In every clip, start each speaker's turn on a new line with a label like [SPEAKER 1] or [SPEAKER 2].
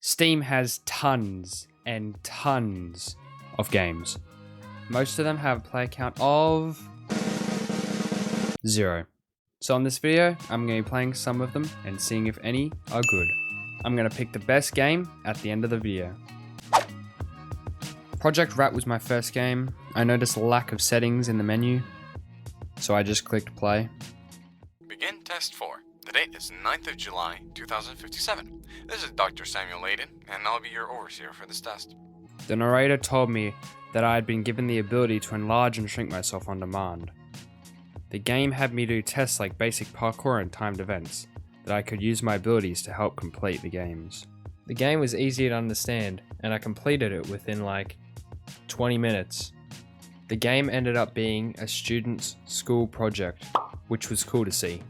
[SPEAKER 1] Steam has tons and tons of games. Most of them have a play count of 0. So in this video, I'm going to be playing some of them and seeing if any are good. I'm going to pick the best game at the end of the video. Project Rat was my first game. I noticed a lack of settings in the menu, so I just clicked play.
[SPEAKER 2] Begin test 4. The date is 9th of July, 2057. This is Dr. Samuel Layden, and I'll be your overseer for this test.
[SPEAKER 1] The narrator told me that I had been given the ability to enlarge and shrink myself on demand. The game had me do tests like basic parkour and timed events, that I could use my abilities to help complete the games. The game was easy to understand, and I completed it within like 20 minutes. The game ended up being a student's school project, which was cool to see.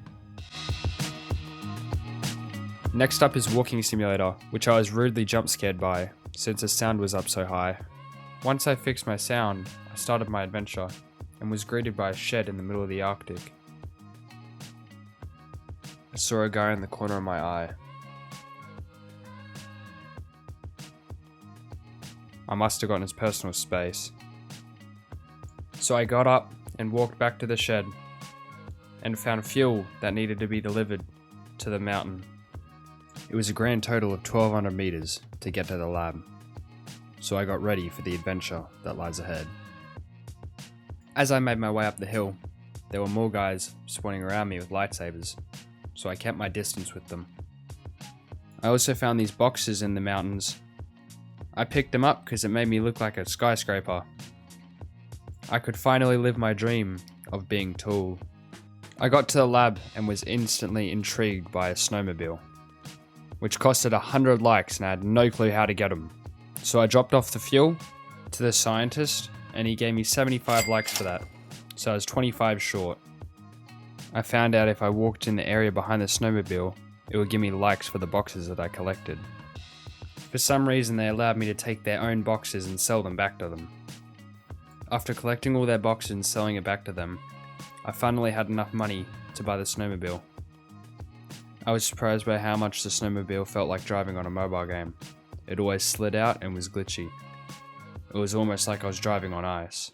[SPEAKER 1] Next up is Walking Simulator, which I was rudely jump scared by, since the sound was up so high. Once I fixed my sound, I started my adventure, and was greeted by a shed in the middle of the Arctic. I saw a guy in the corner of my eye. I must have gotten his personal space. So I got up and walked back to the shed, and found fuel that needed to be delivered to the mountain. It was a grand total of 1,200 meters to get to the lab, so I got ready for the adventure that lies ahead. As I made my way up the hill, there were more guys spawning around me with lightsabers, so I kept my distance with them. I also found these boxes in the mountains. I picked them up because it made me look like a skyscraper. I could finally live my dream of being tall. I got to the lab and was instantly intrigued by a snowmobile, which costed 100 likes and I had no clue how to get them. So I dropped off the fuel to the scientist and he gave me 75 likes for that, so I was 25 short. I found out if I walked in the area behind the snowmobile, it would give me likes for the boxes that I collected. For some reason they allowed me to take their own boxes and sell them back to them. After collecting all their boxes and selling it back to them, I finally had enough money to buy the snowmobile. I was surprised by how much the snowmobile felt like driving on a mobile game. It always slid out and was glitchy. It was almost like I was driving on ice.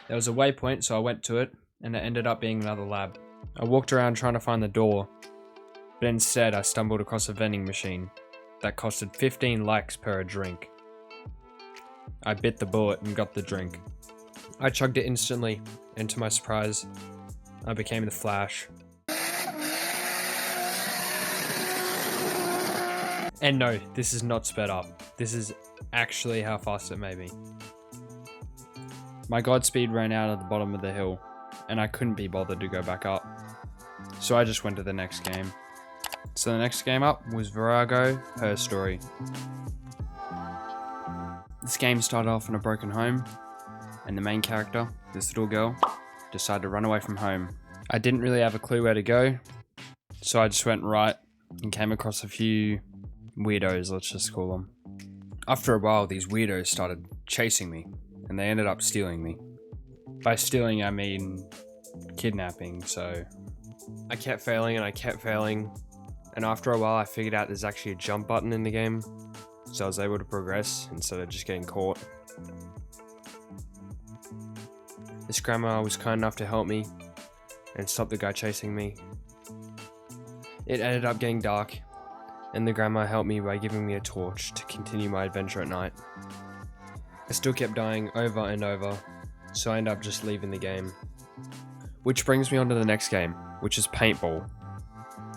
[SPEAKER 1] There was a waypoint, so I went to it, and it ended up being another lab. I walked around trying to find the door, but instead I stumbled across a vending machine that costed 15 likes per drink. I bit the bullet and got the drink. I chugged it instantly, and to my surprise, I became the Flash. And no, this is not sped up. This is actually how fast it made me. My Godspeed ran out at the bottom of the hill, and I couldn't be bothered to go back up. So I just went to the next game. So the next game up was Virago, Her Story. This game started off in a broken home, and the main character, this little girl, decided to run away from home. I didn't really have a clue where to go, so I just went right and came across a few weirdos, let's just call them. After a while, these weirdos started chasing me, and they ended up stealing me. By stealing, I mean kidnapping, so I kept failing and I kept failing, and after a while I figured out there's actually a jump button in the game, so I was able to progress instead of just getting caught. This grandma was kind enough to help me and stop the guy chasing me. It ended up getting dark, and the grandma helped me by giving me a torch to continue my adventure at night. I still kept dying over and over, so I ended up just leaving the game. Which brings me on to the next game, which is Paintball.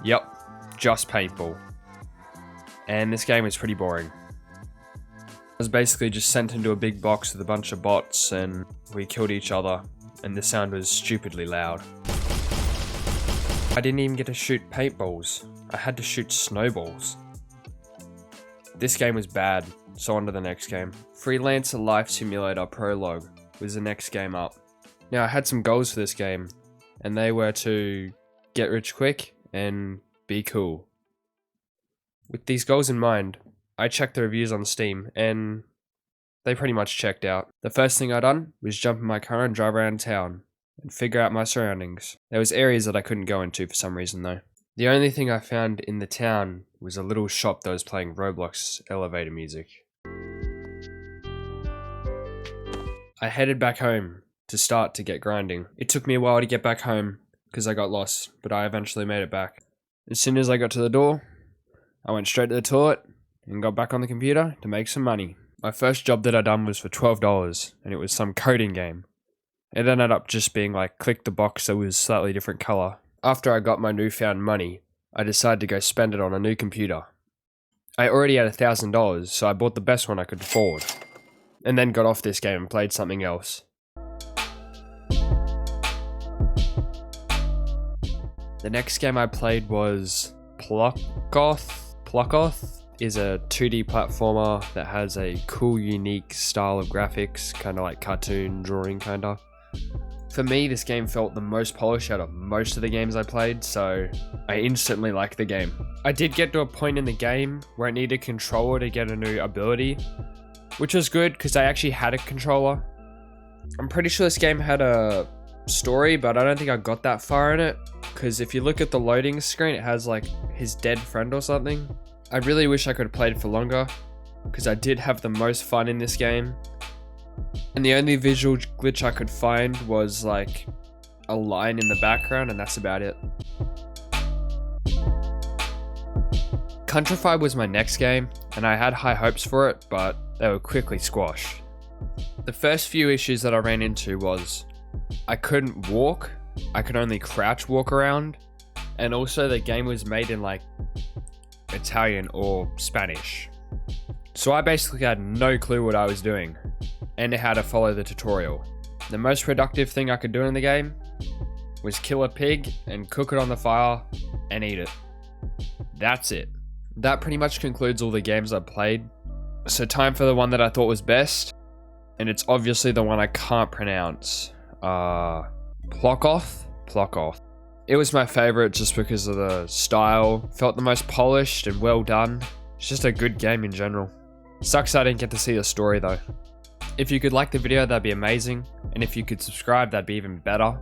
[SPEAKER 1] Yep, just Paintball. And this game is pretty boring. I was basically just sent into a big box with a bunch of bots and we killed each other, and the sound was stupidly loud. I didn't even get to shoot paintballs. I had to shoot snowballs. This game was bad, so on to the next game. Freelancer Life Simulator Prologue was the next game up. Now I had some goals for this game, and they were to get rich quick and be cool. With these goals in mind, I checked the reviews on Steam, and they pretty much checked out. The first thing I done was jump in my car and drive around town, and figure out my surroundings. There was areas that I couldn't go into for some reason though. The only thing I found in the town was a little shop that was playing Roblox elevator music. I headed back home to start to get grinding. It took me a while to get back home because I got lost, but I eventually made it back. As soon as I got to the door, I went straight to the toilet and got back on the computer to make some money. My first job that I done was for $12, and it was some coding game. It ended up just being like click the box that was slightly different color. After I got my newfound money, I decided to go spend it on a new computer. I already had $1,000, so I bought the best one I could afford, and then got off this game and played something else. The next game I played was Plockoth. Plockoth is a 2D platformer that has a cool, unique style of graphics, kind of like cartoon drawing, kind of. For me, this game felt the most polished out of most of the games I played, so I instantly liked the game. I did get to a point in the game where I needed a controller to get a new ability, which was good because I actually had a controller. I'm pretty sure this game had a story, but I don't think I got that far in it, because if you look at the loading screen, it has like his dead friend or something. I really wish I could have played for longer, because I did have the most fun in this game. And the only visual glitch I could find was like a line in the background, and that's about it. Countrify was my next game, and I had high hopes for it, but they were quickly squashed. The first few issues that I ran into was I couldn't walk, I could only crouch walk around, and also the game was made in like Italian or Spanish. So I basically had no clue what I was doing and how to follow the tutorial. The most productive thing I could do in the game was kill a pig and cook it on the fire and eat it. That's it. That pretty much concludes all the games I played. So time for the one that I thought was best, and it's obviously the one I can't pronounce. Plockoth? Plockoth. It was my favorite just because of the style, felt the most polished and well done. It's just a good game in general. Sucks I didn't get to see the story though. If you could like the video, that'd be amazing, and if you could subscribe, that'd be even better.